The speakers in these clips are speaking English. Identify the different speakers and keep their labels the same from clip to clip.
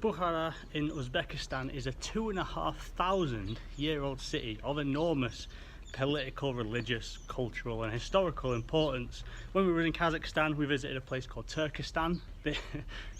Speaker 1: Bukhara in Uzbekistan is a 2,500-year-old city of enormous political, religious, cultural and historical importance. When we were in Kazakhstan, we visited a place called Turkestan. There's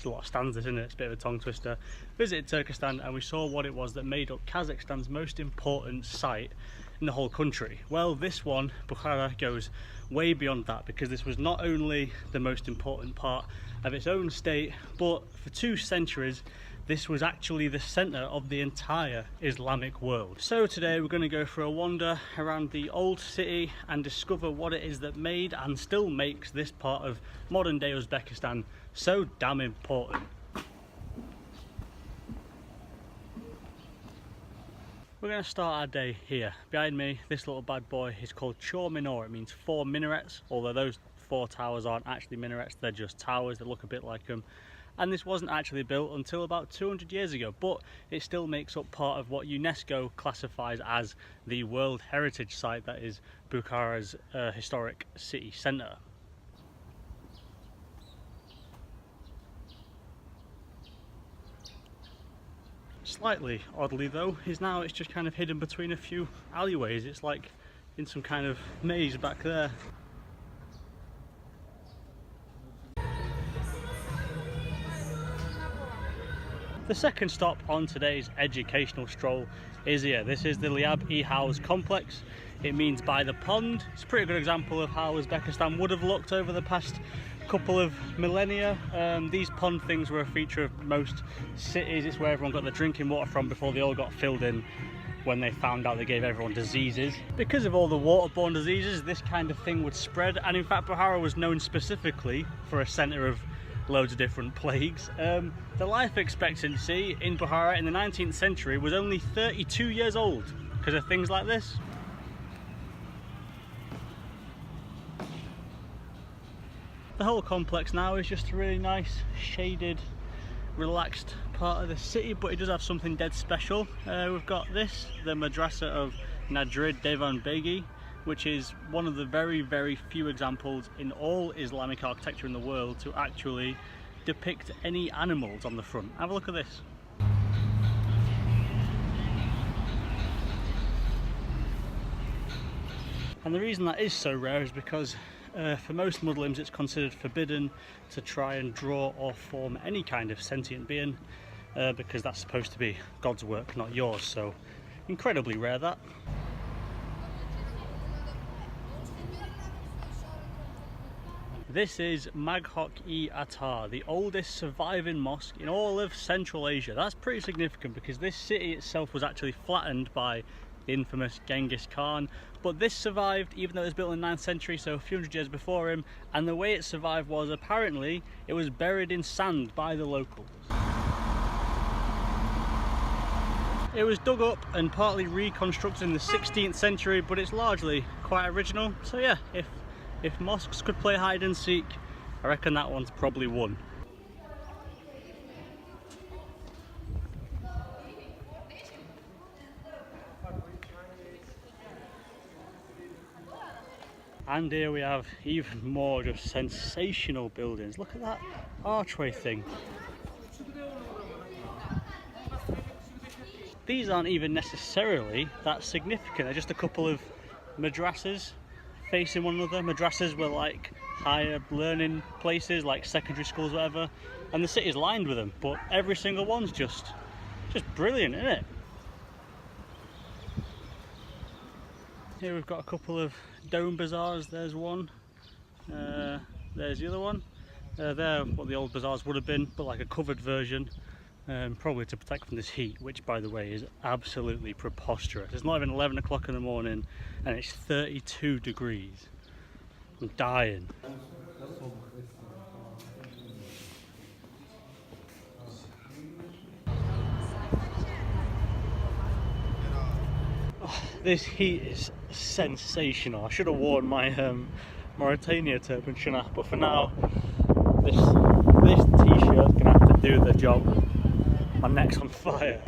Speaker 1: a lot of stands, isn't it? It's a bit of a tongue twister. Visited Turkestan and we saw what it was that made up Kazakhstan's most important site in the whole country. Well, this one, Bukhara, goes way beyond that, because this was not only the most important part of its own state, but for 2 centuries this was actually the centre of the entire Islamic world. So today we're going to go for a wander around the old city and discover what it is that made and still makes this part of modern day Uzbekistan so damn important. We're going to start our day here. Behind me, this little bad boy is called Chor Minor. It means 4 minarets, although those 4 towers aren't actually minarets, they're just towers that look a bit like them. And this wasn't actually built until about 200 years ago, but it still makes up part of what UNESCO classifies as the World Heritage Site that is Bukhara's historic city centre. Slightly oddly though, is now it's just kind of hidden between a few alleyways. It's like in some kind of maze back there. The second stop on today's educational stroll is here. This is the Liab-e-House complex. It means by the pond. It's a pretty good example of how Uzbekistan would have looked over the past couple of millennia. These pond things were a feature of most cities. It's where everyone got their drinking water from before they all got filled in when they found out they gave everyone diseases. Because of all the waterborne diseases, this kind of thing would spread, and in fact Bukhara was known specifically for a centre of loads of different plagues. The life expectancy in Bukhara in the 19th century was only 32 years old because of things like this. The whole complex now is just a really nice, shaded, relaxed part of the city, but it does have something dead special. We've got this, the Madrasa of Nadrid Devan Begi, which is one of the very, very few examples in all Islamic architecture in the world to actually depict any animals on the front. Have a look at this. And the reason that is so rare is because for most Muslims it's considered forbidden to try and draw or form any kind of sentient being, because that's supposed to be God's work, not yours. So incredibly rare, that. This is Maghok-e-Atar, the oldest surviving mosque in all of Central Asia. That's pretty significant because this city itself was actually flattened by the infamous Genghis Khan, but this survived even though it was built in the 9th century, so a few hundred years before him, and the way it survived was apparently it was buried in sand by the locals. It was dug up and partly reconstructed in the 16th century, but it's largely quite original, so yeah, if mosques could play hide and seek, I reckon that one's probably won. And here we have even more just sensational buildings. Look at that archway thing. These aren't even necessarily that significant. They're just a couple of madrasas facing one another. Madrasas were like higher learning places, like secondary schools, whatever, and the city's lined with them, but every single one's just brilliant, isn't it? Here we've got a couple of dome bazaars. There's one, there's the other one. They're what the old bazaars would have been, but like a covered version, probably to protect from this heat, which by the way is absolutely preposterous. It's not even 11 o'clock in the morning and it's 32 degrees. I'm dying. Oh, this heat is sensational. I should have worn my Mauritania turban, shouldn't I? But for now, this t-shirt's gonna have to do the job. My neck's on fire.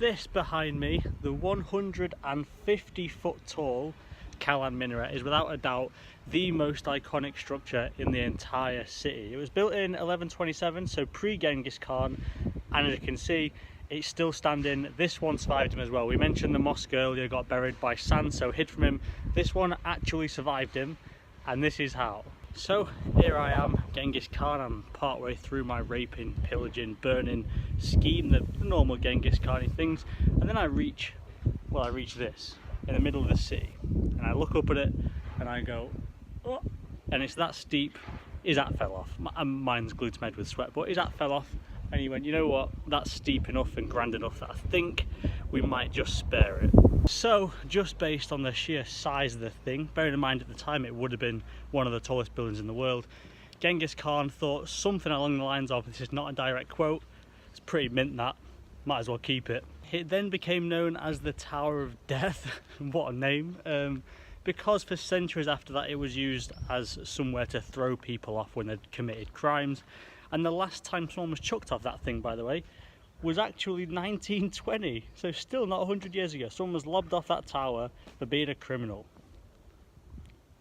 Speaker 1: this behind me, the 150 foot tall Kalan minaret, is without a doubt the most iconic structure in the entire city. It was built in 1127, so pre-Genghis Khan, and as you can see, it's still standing. This one survived him as well. We mentioned the mosque earlier got buried by sand, so hid from him. This one actually survived him, and this is how. So here I am, Genghis Khan. I'm partway through my raping, pillaging, burning scheme, the normal Genghis Khan things, and then I reach this in the middle of the city, and I look up at it and I go, oh, and it's that steep. His hat fell off. Mine's glued to my head with sweat, but his hat fell off, and he went, you know what, that's steep enough and grand enough that I think we might just spare it. So just based on the sheer size of the thing, bearing in mind at the time it would have been one of the tallest buildings in the world, Genghis Khan thought something along the lines of, this is not a direct quote, it's pretty mint that, might as well keep it. It then became known as the Tower of Death. What a name. Because for centuries after that it was used as somewhere to throw people off when they'd committed crimes. And the last time someone was chucked off that thing, by the way, was actually 1920, so still not 100 years ago. Someone was lobbed off that tower for being a criminal.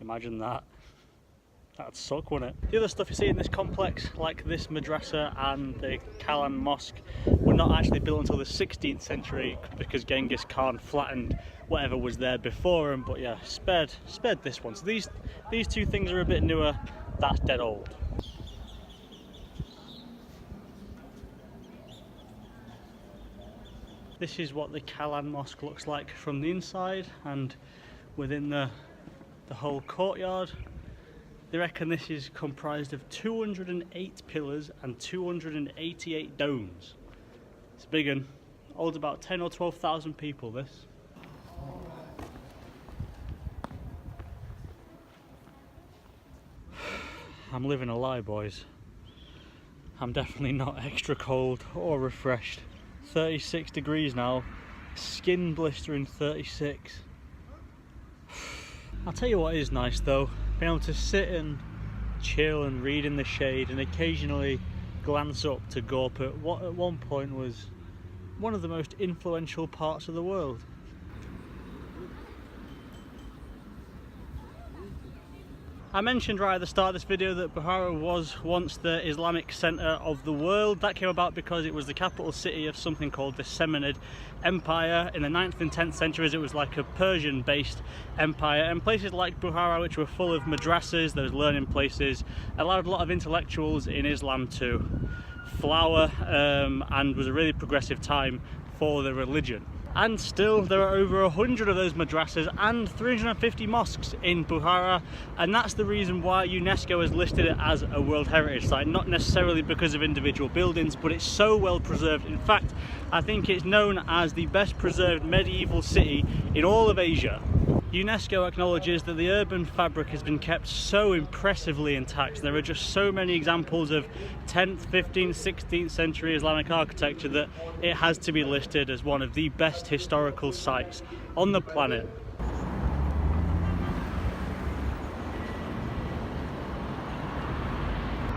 Speaker 1: Imagine that. That'd suck, wouldn't it? The other stuff you see in this complex, like this madrasa and the Cowen Mosque, were not actually built until the 16th century because Genghis Khan flattened whatever was there before him. But yeah, spared this one. So these two things are a bit newer. That's dead old. This is what the Cowen Mosque looks like from the inside, and within the whole courtyard. They reckon this is comprised of 208 pillars and 288 domes. It's a big one. Holds about 10 or 12,000 people, this. I'm living a lie, boys. I'm definitely not extra cold or refreshed. 36 degrees now, skin blistering 36. I'll tell you what is nice though, being able to sit and chill and read in the shade and occasionally glance up to gawp at what at one point was one of the most influential parts of the world. I mentioned right at the start of this video that Bukhara was once the Islamic centre of the world. That came about because it was the capital city of something called the Samanid Empire. In the 9th and 10th centuries it was like a Persian based empire, and places like Bukhara, which were full of madrasas, those learning places, allowed a lot of intellectuals in Islam to flower, and was a really progressive time for the religion. And still there are over 100 of those madrasas and 350 mosques in Bukhara, and that's the reason why UNESCO has listed it as a World Heritage Site, not necessarily because of individual buildings, but it's so well preserved. In fact, I think it's known as the best preserved medieval city in all of Asia. UNESCO acknowledges that the urban fabric has been kept so impressively intact. There are just so many examples of 10th, 15th, 16th century Islamic architecture that it has to be listed as one of the best historical sites on the planet.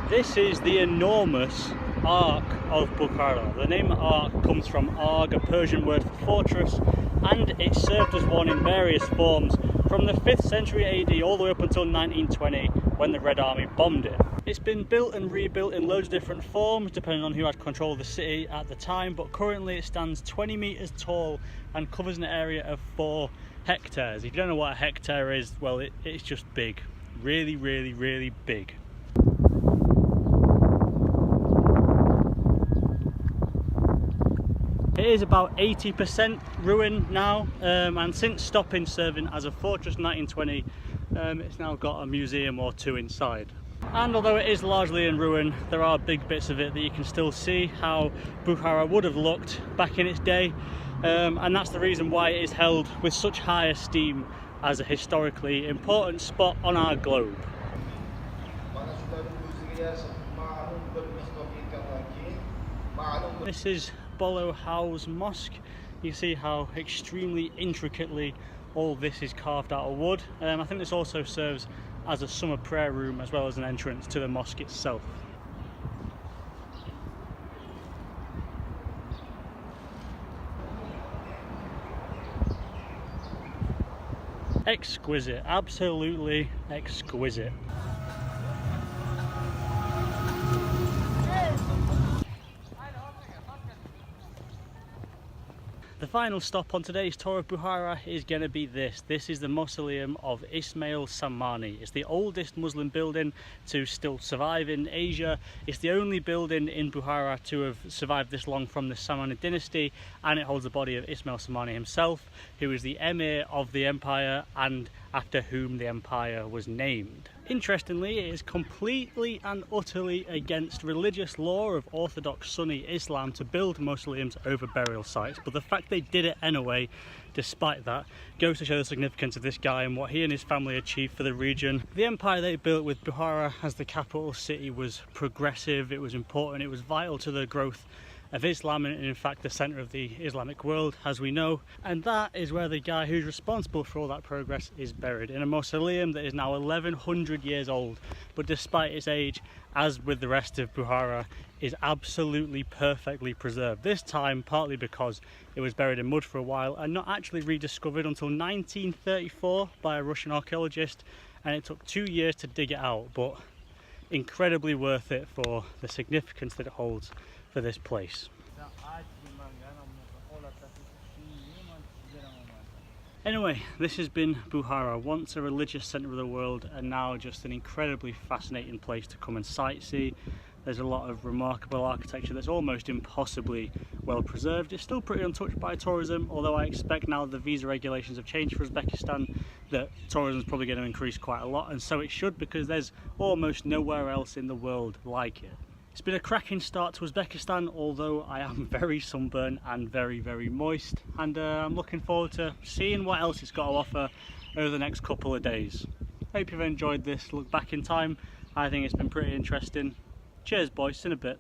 Speaker 1: This is the enormous Ark of Bukhara. The name Ark comes from Arg, a Persian word for fortress, and it served as one in various forms from the 5th century AD all the way up until 1920 when the Red Army bombed it. It's been built and rebuilt in loads of different forms depending on who had control of the city at the time, but currently it stands 20 metres tall and covers an area of 4 hectares. If you don't know what a hectare is, well, it's just big. Really, really, really big. It is about 80% ruined now, and since stopping serving as a fortress in 1920, it's now got a museum or two inside. And although it is largely in ruin, there are big bits of it that you can still see how Bukhara would have looked back in its day, and that's the reason why it is held with such high esteem as a historically important spot on our globe. This is Bolo House Mosque. You see how extremely intricately all this is carved out of wood. I think this also serves as a summer prayer room as well as an entrance to the mosque itself. Exquisite, absolutely exquisite. The final stop on today's tour of Bukhara is going to be this. This is the Mausoleum of Ishmael Somali. It's the oldest Muslim building to still survive in Asia. It's the only building in Bukhara to have survived this long from the Somali dynasty, and it holds the body of Ismail Somali himself, who is the emir of the empire and after whom the empire was named. Interestingly, it is completely and utterly against religious law of Orthodox Sunni Islam to build mausoleums over burial sites, but the fact they did it anyway, despite that, goes to show the significance of this guy and what he and his family achieved for the region. The empire they built with Bukhara as the capital city was progressive, it was important, it was vital to the growth of Islam, and in fact the centre of the Islamic world, as we know, and that is where the guy who's responsible for all that progress is buried, in a mausoleum that is now 1100 years old, but despite its age, as with the rest of Bukhara, is absolutely perfectly preserved. This time partly because it was buried in mud for a while and not actually rediscovered until 1934 by a Russian archaeologist, and it took 2 years to dig it out, but incredibly worth it for the significance that it holds for this place. Anyway, this has been Bukhara, once a religious centre of the world and now just an incredibly fascinating place to come and sightsee. There's a lot of remarkable architecture that's almost impossibly well preserved. It's still pretty untouched by tourism, although I expect now the visa regulations have changed for Uzbekistan that tourism is probably going to increase quite a lot, and so it should, because there's almost nowhere else in the world like it. It's been a cracking start to Uzbekistan, although I am very sunburned and very, very moist, and I'm looking forward to seeing what else it's got to offer over the next couple of days. Hope you've enjoyed this look back in time. I think it's been pretty interesting. Cheers boys, in a bit.